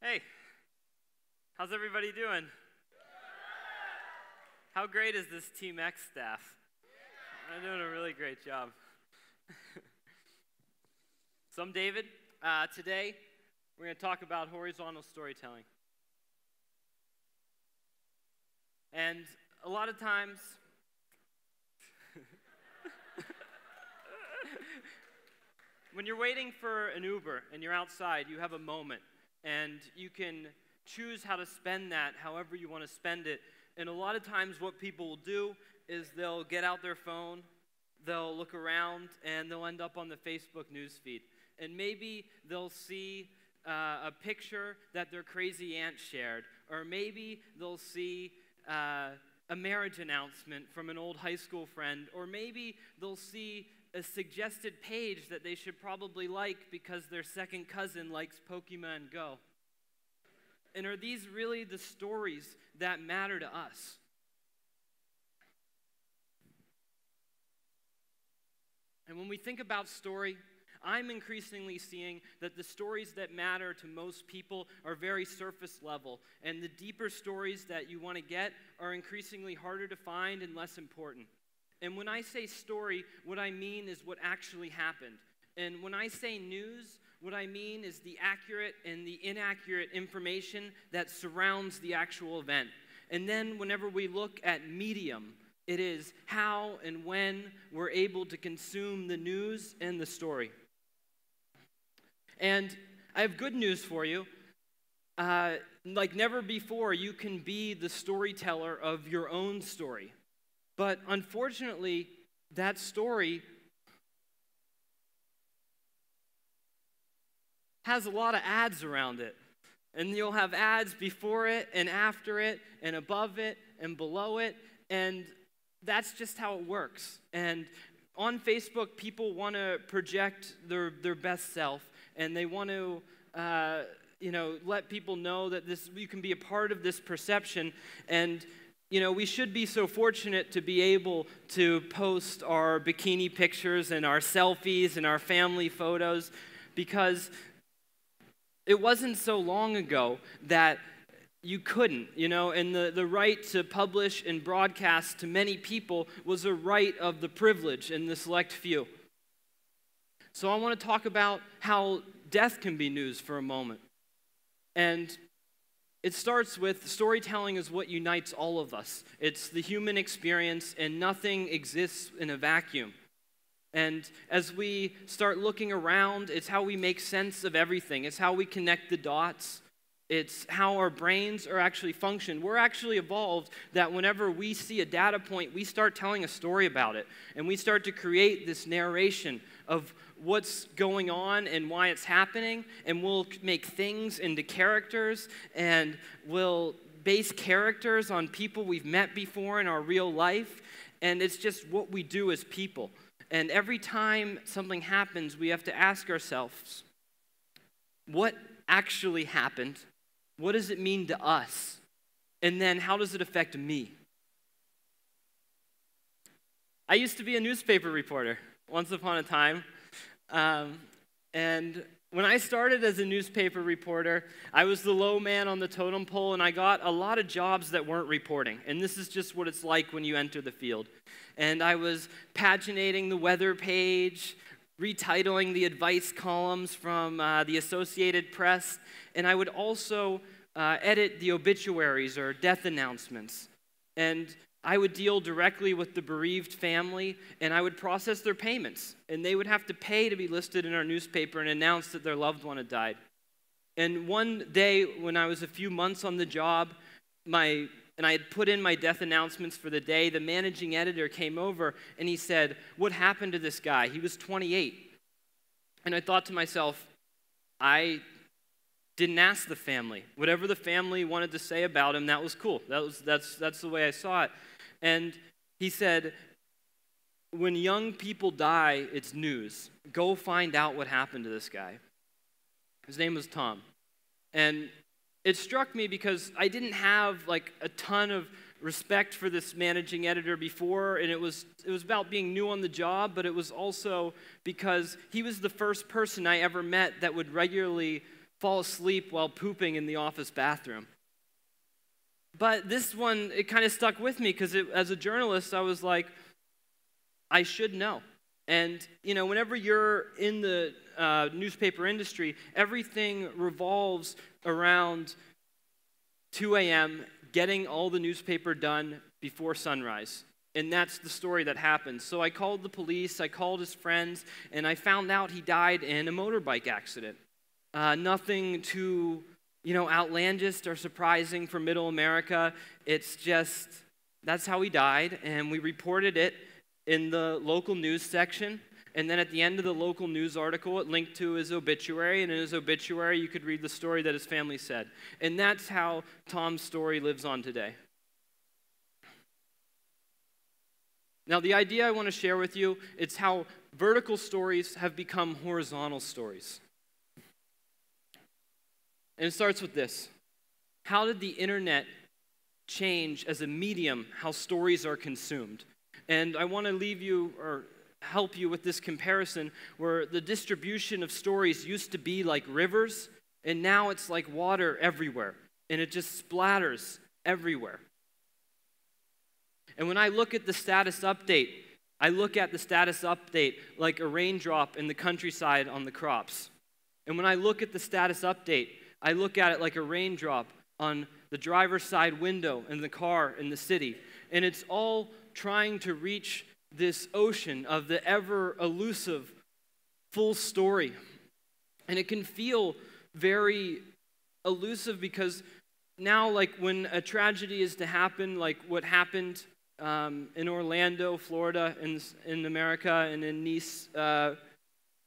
Hey, how's everybody doing? How great is this Team X staff? They're doing a really great job. So I'm David. Today, we're going to talk about horizontal storytelling. And a lot of times, when you're waiting for an Uber and you're outside, you have a moment. And you can choose how to spend that however you want to spend it. And a lot of times what people will do is they'll get out their phone, they'll look around, and they'll end up on the Facebook news feed. And maybe they'll see a picture that their crazy aunt shared. Or maybe they'll see a marriage announcement from an old high school friend. Or maybe they'll see a suggested page that they should probably like because their second cousin likes Pokemon Go. And are these really the stories that matter to us? And when we think about story, I'm increasingly seeing that the stories that matter to most people are very surface level, and the deeper stories that you want to get are increasingly harder to find and less important. And when I say story, what I mean is what actually happened. And when I say news, what I mean is the accurate and the inaccurate information that surrounds the actual event. And then whenever we look at medium, it is how and when we're able to consume the news and the story. And I have good news for you. Like never before, you can be the storyteller of your own story. But unfortunately, that story has a lot of ads around it. And you'll have ads before it and after it and above it and below it. And that's just how it works. And on Facebook, people want to project their best self. And they want to let people know that you can be a part of this perception. And we should be so fortunate to be able to post our bikini pictures and our selfies and our family photos, because it wasn't so long ago that you couldn't, and the right to publish and broadcast to many people was a right of the privileged and the select few. So I want to talk about how death can be news for a moment. And it starts with storytelling is what unites all of us. It's the human experience, and nothing exists in a vacuum. And as we start looking around, it's how we make sense of everything. It's how we connect the dots. It's how our brains are actually function. We're actually evolved that whenever we see a data point, we start telling a story about it. And we start to create this narration of what's going on and why it's happening, and we'll make things into characters, and we'll base characters on people we've met before in our real life, and it's just what we do as people. And every time something happens, we have to ask ourselves, what actually happened? What does it mean to us? And then how does it affect me? I used to be a newspaper reporter once upon a time. And when I started as a newspaper reporter, I was the low man on the totem pole, and I got a lot of jobs that weren't reporting. And this is just what it's like when you enter the field. And I was paginating the weather page, retitling the advice columns from the Associated Press, and I would also edit the obituaries or death announcements. And I would deal directly with the bereaved family, and I would process their payments. And they would have to pay to be listed in our newspaper and announce that their loved one had died. And one day, when I was a few months on the job, and I had put in my death announcements for the day, the managing editor came over, and he said, "What happened to this guy? He was 28. And I thought to myself, I didn't ask the family. Whatever the family wanted to say about him, that was cool. That's the way I saw it. And he said, when young people die, it's news. Go find out what happened to this guy. His name was Tom. And it struck me because I didn't have like a ton of respect for this managing editor before, and it was about being new on the job, but it was also because he was the first person I ever met that would regularly fall asleep while pooping in the office bathroom. But this one, it kind of stuck with me because as a journalist, I was like, I should know. And, whenever you're in the newspaper industry, everything revolves around 2 a.m., getting all the newspaper done before sunrise. And that's the story that happened. So I called the police, I called his friends, and I found out he died in a motorbike accident. Nothing too, outlandish or surprising for Middle America. It's just, that's how he died, and we reported it in the local news section. And then at the end of the local news article, it linked to his obituary, and in his obituary, you could read the story that his family said. And that's how Tom's story lives on today. Now, the idea I want to share with you is how vertical stories have become horizontal stories. And it starts with this. How did the internet change as a medium how stories are consumed? And I want to leave you or help you with this comparison where the distribution of stories used to be like rivers, and now it's like water everywhere, and it just splatters everywhere. And when I look at the status update, I look at the status update like a raindrop in the countryside on the crops. And when I look at the status update, I look at it like a raindrop on the driver's side window in the car in the city. And it's all trying to reach this ocean of the ever elusive full story. And it can feel very elusive because now, like when a tragedy is to happen, like what happened in Orlando, Florida, in America, and in Nice,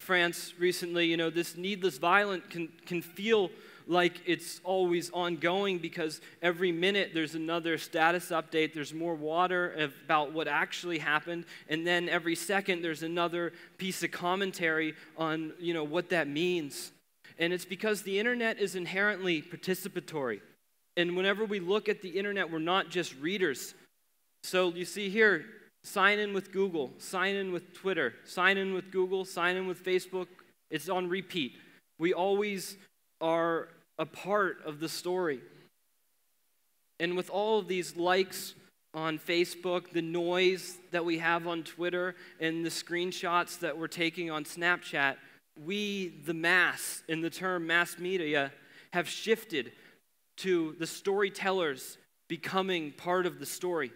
France recently, this needless violence can feel like it's always ongoing because every minute there's another status update, there's more water about what actually happened, and then every second there's another piece of commentary on, what that means. And it's because the internet is inherently participatory. And whenever we look at the internet, we're not just readers. So you see here, sign in with Google, sign in with Twitter, sign in with Google, sign in with Facebook. It's on repeat. We always are a part of the story. And with all of these likes on Facebook, the noise that we have on Twitter, and the screenshots that we're taking on Snapchat, we, the mass, in the term mass media, have shifted to the storytellers becoming part of the story.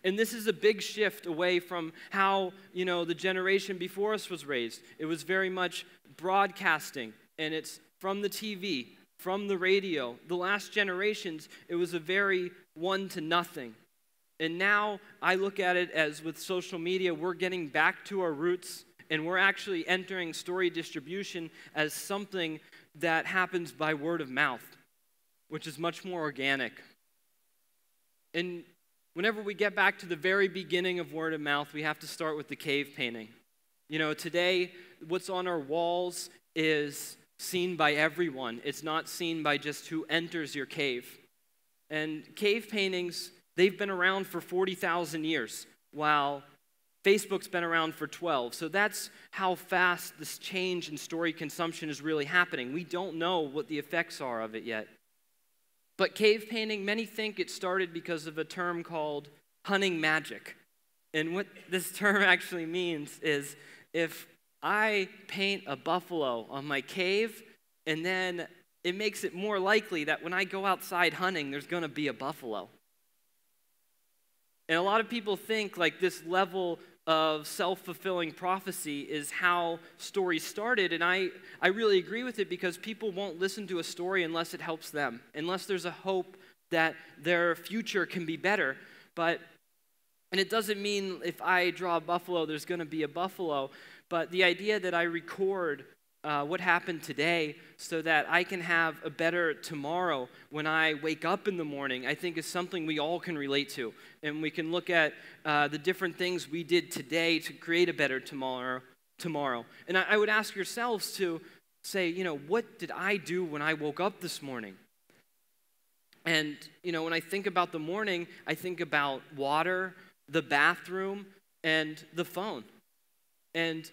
And this is a big shift away from how, the generation before us was raised. It was very much broadcasting, and it's from the TV, from the radio. The last generations, it was a very one to nothing. And now I look at it as with social media, we're getting back to our roots, and we're actually entering story distribution as something that happens by word of mouth, which is much more organic. And whenever we get back to the very beginning of word of mouth, we have to start with the cave painting. Today, what's on our walls is seen by everyone. It's not seen by just who enters your cave. And cave paintings, they've been around for 40,000 years, while Facebook's been around for 12. So that's how fast this change in story consumption is really happening. We don't know what the effects are of it yet. But cave painting, many think it started because of a term called hunting magic. And what this term actually means is if I paint a buffalo on my cave, and then it makes it more likely that when I go outside hunting, there's going to be a buffalo. And a lot of people think like this level of self-fulfilling prophecy is how stories started, and I really agree with it because people won't listen to a story unless it helps them, unless there's a hope that their future can be better. And it doesn't mean if I draw a buffalo, there's going to be a buffalo, but the idea that I record what happened today so that I can have a better tomorrow when I wake up in the morning, I think is something we all can relate to. And we can look at the different things we did today to create a better tomorrow. And I would ask yourselves to say, what did I do when I woke up this morning? And, when I think about the morning, I think about water, the bathroom, and the phone. And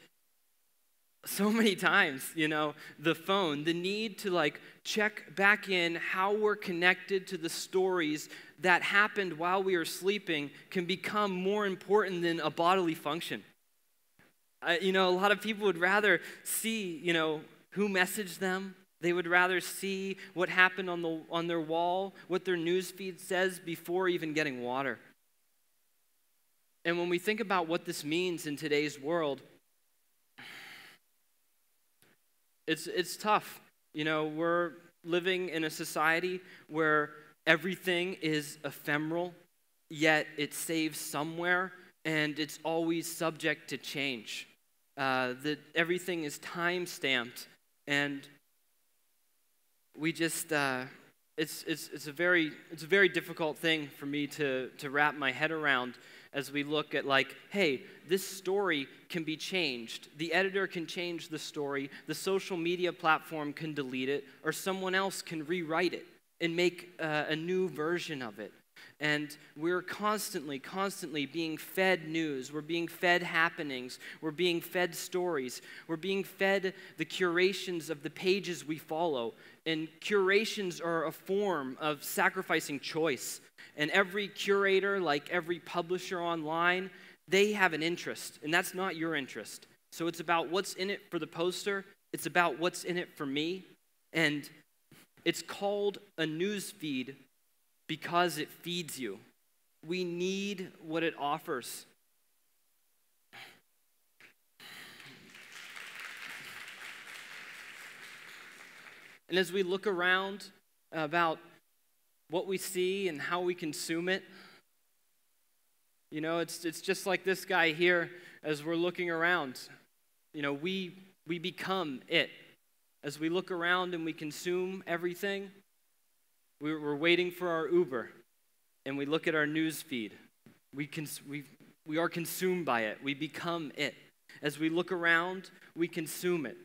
so many times, the phone, the need to like check back in how we're connected to the stories that happened while we were sleeping can become more important than a bodily function. A lot of people would rather see, who messaged them. They would rather see what happened on their wall, what their news feed says before even getting water. And when we think about what this means in today's world, it's tough. We're living in a society where everything is ephemeral, yet it saves somewhere, and it's always subject to change. That everything is time-stamped, and we just it's a very difficult thing for me to wrap my head around as we look at like, hey, this story can be changed. The editor can change the story, the social media platform can delete it, or someone else can rewrite it and make a new version of it. And we're constantly being fed news. We're being fed happenings. We're being fed stories. We're being fed the curations of the pages we follow. And curations are a form of sacrificing choice. And every curator, like every publisher online, they have an interest, and that's not your interest. So it's about what's in it for the poster. It's about what's in it for me. And it's called a news feed because it feeds you. We need what it offers. And as we look around about what we see and how we consume it, it's just like this guy here as we're looking around. We become it. As we look around and we consume everything, we're waiting for our Uber, and we look at our news feed. We are consumed by it. We become it. As we look around, we consume it.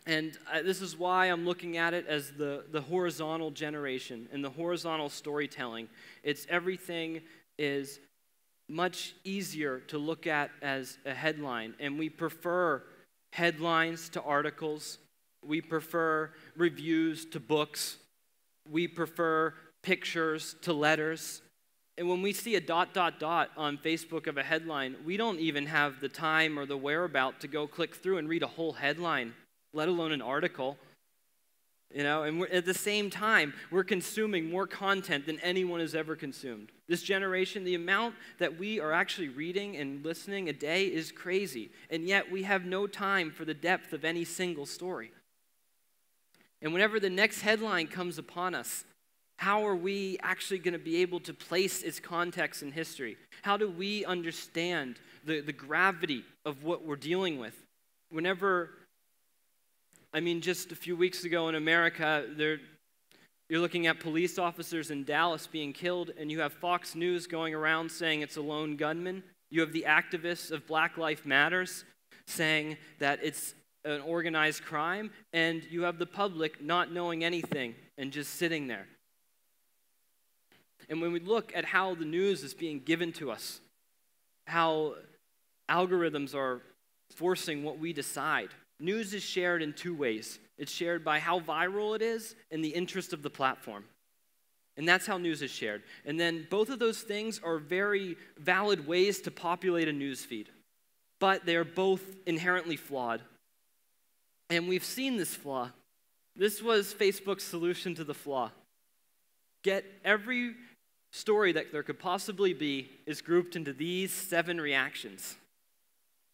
And this is why I'm looking at it as the horizontal generation and the horizontal storytelling. Everything is much easier to look at as a headline, and we prefer headlines to articles. We prefer reviews to books. We prefer pictures to letters. And when we see a ... on Facebook of a headline, we don't even have the time or the whereabout to go click through and read a whole headline, let alone an article. And at the same time, we're consuming more content than anyone has ever consumed. This generation, the amount that we are actually reading and listening a day is crazy. And yet we have no time for the depth of any single story. And whenever the next headline comes upon us, how are we actually going to be able to place its context in history? How do we understand the gravity of what we're dealing with? Just a few weeks ago in America, you're looking at police officers in Dallas being killed, and you have Fox News going around saying it's a lone gunman. You have the activists of Black Lives Matters saying that it's an organized crime, and you have the public not knowing anything and just sitting there. And when we look at how the news is being given to us, how algorithms are forcing what we decide, news is shared in two ways. It's shared by how viral it is and the interest of the platform. And that's how news is shared. And then both of those things are very valid ways to populate a news feed. But they are both inherently flawed. And we've seen this flaw. This was Facebook's solution to the flaw. Get every story that there could possibly be is grouped into these 7 reactions.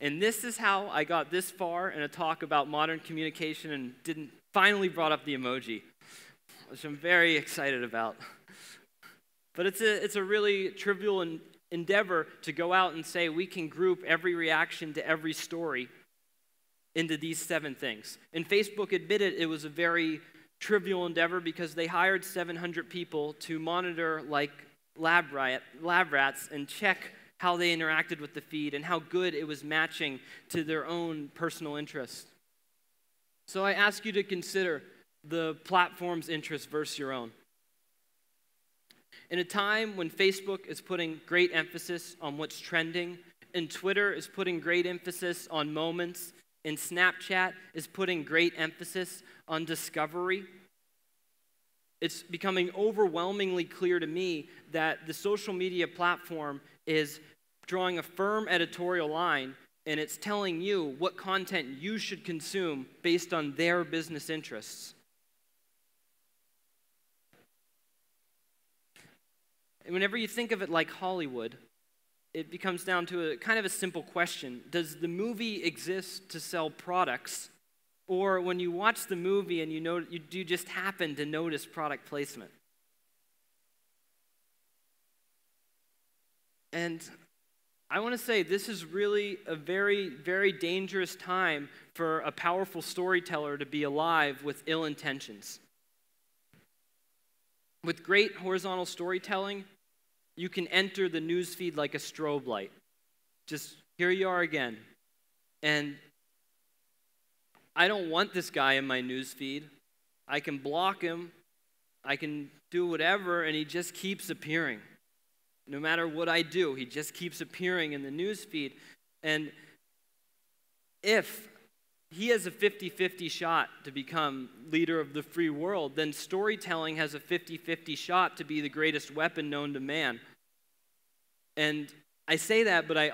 And this is how I got this far in a talk about modern communication and finally brought up the emoji, which I'm very excited about. But it's a really trivial endeavor to go out and say we can group every reaction to every story into these 7 things. And Facebook admitted it was a very trivial endeavor because they hired 700 people to monitor like lab rats and check how they interacted with the feed and how good it was matching to their own personal interests. So I ask you to consider the platform's interest versus your own. In a time when Facebook is putting great emphasis on what's trending and Twitter is putting great emphasis on moments And Snapchat is putting great emphasis on discovery. It's becoming overwhelmingly clear to me that the social media platform is drawing a firm editorial line, and it's telling you what content you should consume based on their business interests. And whenever you think of it like Hollywood, it becomes down to a kind of a simple question. Does the movie exist to sell products? Or when you watch the movie and you just happen to notice product placement? And I want to say this is really a very, very dangerous time for a powerful storyteller to be alive with ill intentions. With great horizontal storytelling, you can enter the newsfeed like a strobe light. Just, here you are again. And I don't want this guy in my newsfeed. I can block him. I can do whatever, and he just keeps appearing. No matter what I do, he just keeps appearing in the newsfeed. And if he has a 50-50 shot to become leader of the free world, then storytelling has a 50-50 shot to be the greatest weapon known to man. And I say that, but I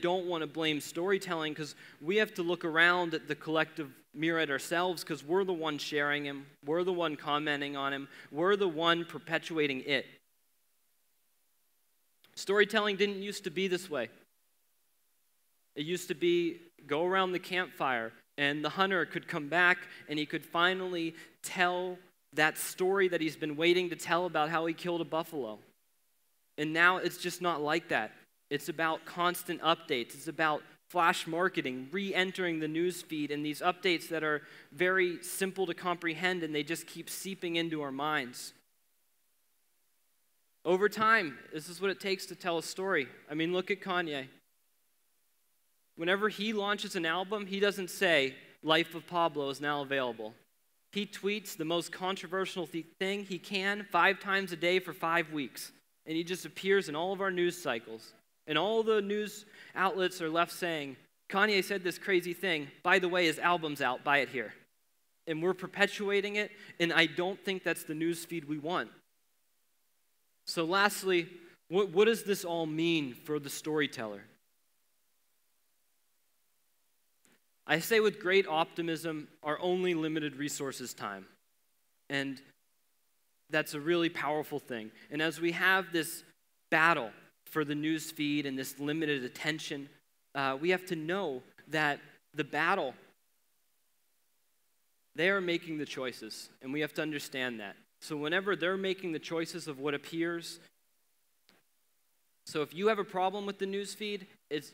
don't want to blame storytelling, because we have to look around at the collective mirror at ourselves, because we're the one sharing him, we're the one commenting on him, we're the one perpetuating it. Storytelling didn't used to be this way. It used to be go around the campfire, and the hunter could come back, and he could finally tell that story that he's been waiting to tell about how he killed a buffalo. And now it's just not like that. It's about constant updates. It's about flash marketing, re-entering the news feed, and these updates that are very simple to comprehend, and they just keep seeping into our minds. Over time, this is what it takes to tell a story. I mean, look at Kanye. Whenever he launches an album, he doesn't say, Life of Pablo is now available. He tweets the most controversial thing he can 5 times a day for 5 weeks. And he just appears in all of our news cycles. And all the news outlets are left saying, Kanye said this crazy thing. By the way, his album's out. Buy it here. And we're perpetuating it, and I don't think that's the news feed we want. So lastly, what does this all mean for the storyteller? I say with great optimism, our only limited resource is time. And that's a really powerful thing. And as we have this battle for the news feed and this limited attention, we have to know that the battle, they are making the choices, and we have to understand that. So whenever they're making the choices of what appears, so if you have a problem with the news feed,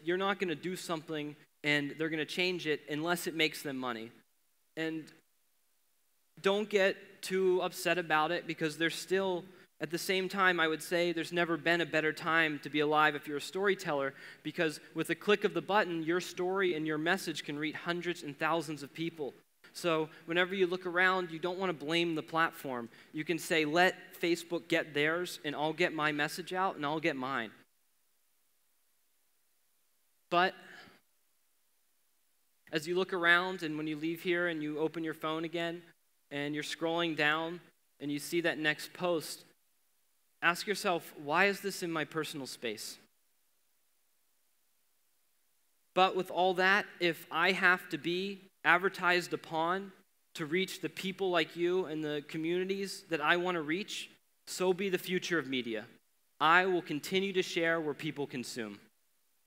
you're not going to do something and they're going to change it unless it makes them money. And don't get too upset about it, because there's still, at the same time, I would say there's never been a better time to be alive if you're a storyteller, because with a click of the button, your story and your message can reach hundreds and thousands of people. So whenever you look around, you don't want to blame the platform. You can say, let Facebook get theirs, and I'll get my message out, and I'll get mine. But as you look around, and when you leave here and you open your phone again, and you're scrolling down, and you see that next post, ask yourself, why is this in my personal space? But with all that, if I have to be advertised upon to reach the people like you and the communities that I want to reach, so be the future of media. I will continue to share where people consume.